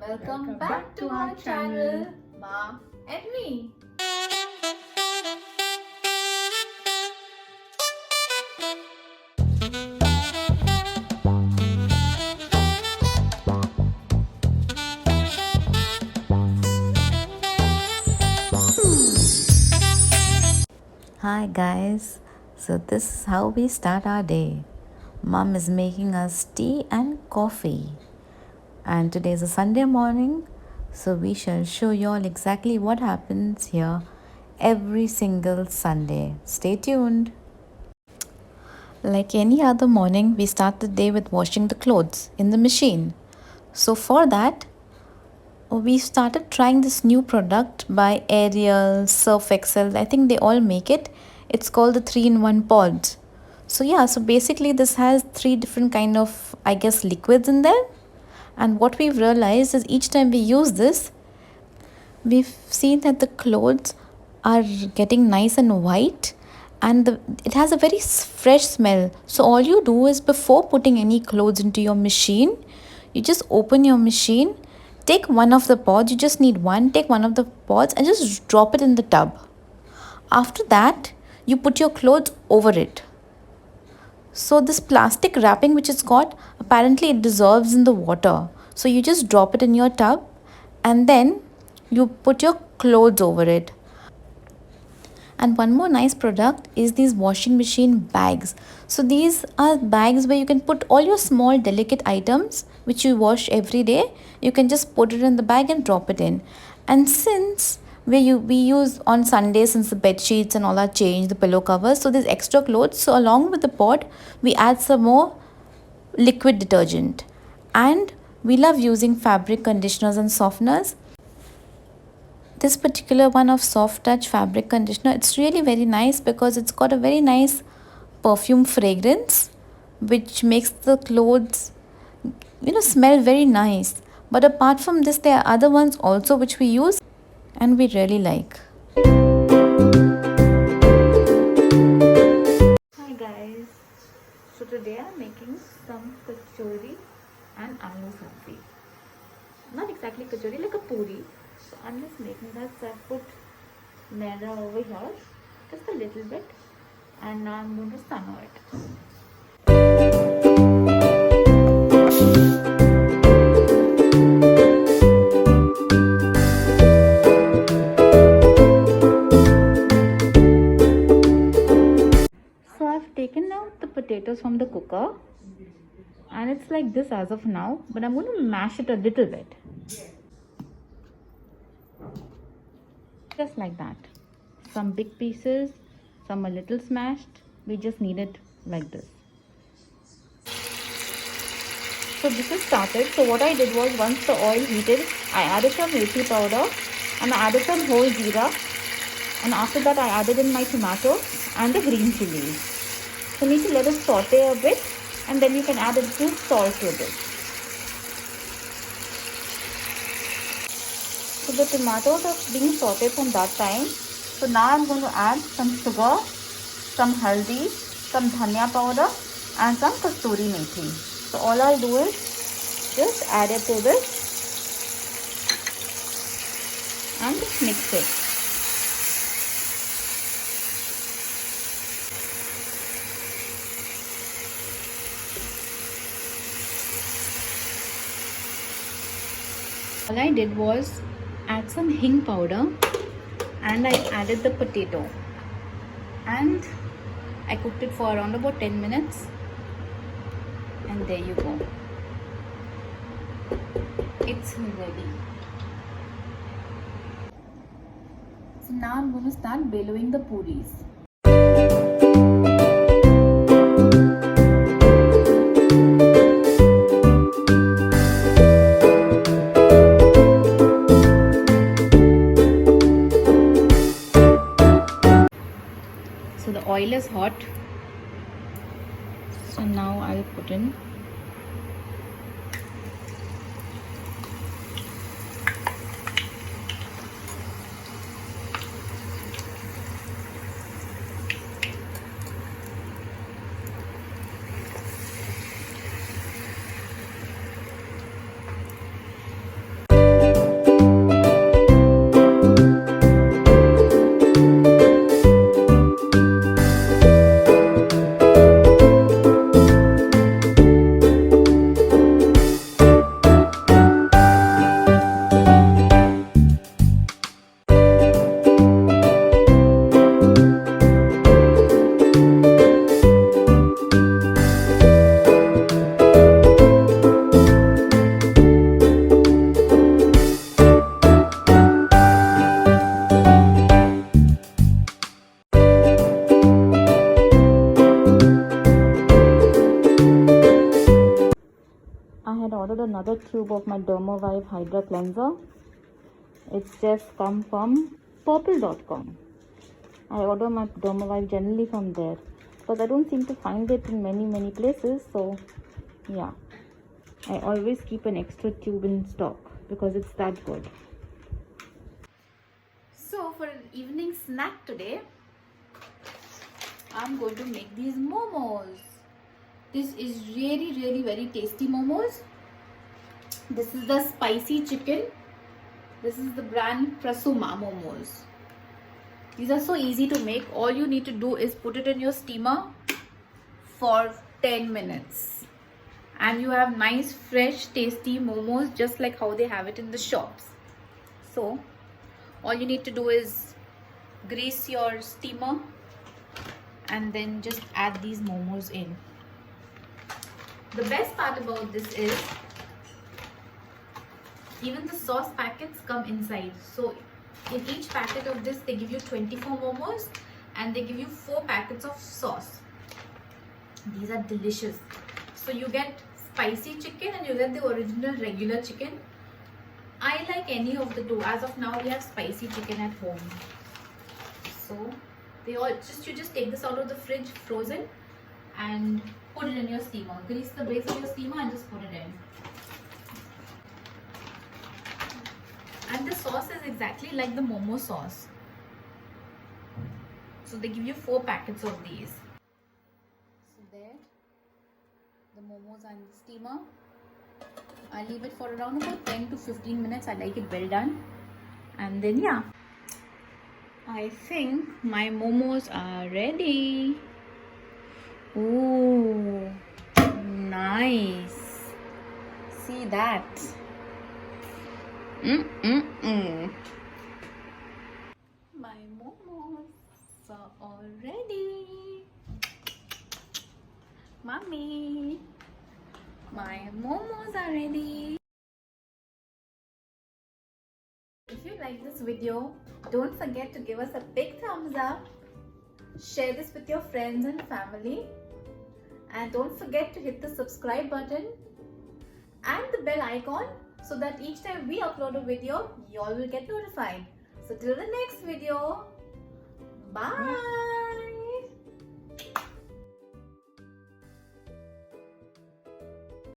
Welcome back to our channel, Ma and me. Hi guys, so this is how we start our day. Mom is making us tea and coffee. And today is a Sunday morning, so we shall show you all exactly what happens here every single Sunday. Stay tuned. Like any other morning, we start the day with washing the clothes in the machine. So for that, we started trying this new product by Ariel, Surf Excel. I think they all make it. It's called the 3-in-1 pods. So basically this has 3 different kind of, I guess, liquids in there. And what we've realized is each time we use this, we've seen that the clothes are getting nice and white, and it has a very fresh smell. So all you do is before putting any clothes into your machine, you just open your machine, take one of the pods, you just need one, take one of the pods and just drop it in the tub. After that, you put your clothes over it. So this plastic wrapping which it's got, apparently it dissolves in the water. So you just drop it in your tub and then you put your clothes over it. And one more nice product is these washing machine bags. So these are bags where you can put all your small delicate items which you wash every day. You can just put it in the bag and drop it in. And since we use on Sundays, since the bed sheets and all are changed, the pillow covers, so there's extra clothes. So along with the pot, we add some more liquid detergent. And we love using fabric conditioners and softeners. This particular one of Soft Touch fabric conditioner, it's really very nice because it's got a very nice perfume fragrance which makes the clothes smell very nice. But apart from this, there are other ones also which we use and we really like. Hi guys, so today I'm making some kachori and aloo sabzi. Not exactly kachori, like a puri. So I'm just making that. So I put maida over here, just a little bit, and now I'm going to sano it. So I've taken out the potatoes from the cooker, and it's like this as of now, but I'm going to mash it a little bit. Just like that. Some big pieces, some a little smashed. We just need it like this. So this is started. So what I did was, once the oil heated, I added some methi powder and I added some whole jeera, and after that I added in my tomatoes and the green chilies. So need to let it saute a bit, and then you can add a little salt to it. So the tomatoes are being sauteed from that time. So now I'm going to add some sugar, some haldi, some dhania powder and some kasturi methi. So all I'll do is just add it to this and just mix it. All I did was add some hing powder and I added the potato and I cooked it for around about 10 minutes, and there you go, it's ready. So now I'm going to start bellowing the puris. So the oil is hot. So now I'll put in another tube of my Dermavive Hydra Cleanser. It's just come from purple.com. I order my Dermavive generally from there because I don't seem to find it in many places. So yeah, I always keep an extra tube in stock because it's that good. So for an evening snack today, I'm going to make these momos. This is really very tasty momos. This is the spicy chicken. This is the brand Prasuma momos. These are so easy to make. All you need to do is put it in your steamer for 10 minutes. And you have nice, fresh, tasty momos just like how they have it in the shops. So, all you need to do is grease your steamer and then just add these momos in. The best part about this is even the sauce packets come inside. So in each packet of this they give you 24 momos and they give you 4 packets of sauce. These are delicious. So you get spicy chicken and you get the original regular chicken. I like any of the two. As of now we have spicy chicken at home. So you just take this out of the fridge frozen and put it in your steamer. Grease the base of your steamer and just put it in. And the sauce is exactly like the momo sauce. So they give you 4 packets of these. So there, the momos are in the steamer. I leave it for around about 10 to 15 minutes. I like it well done. And then yeah, I think my momos are ready. Ooh, nice. See that? My momos are all ready. Mommy, my momos are ready. If you like this video, don't forget to give us a big thumbs up. Share this with your friends and family. And don't forget to hit the subscribe button and the bell icon so that each time we upload a video, you all will get notified. So till the next video, bye.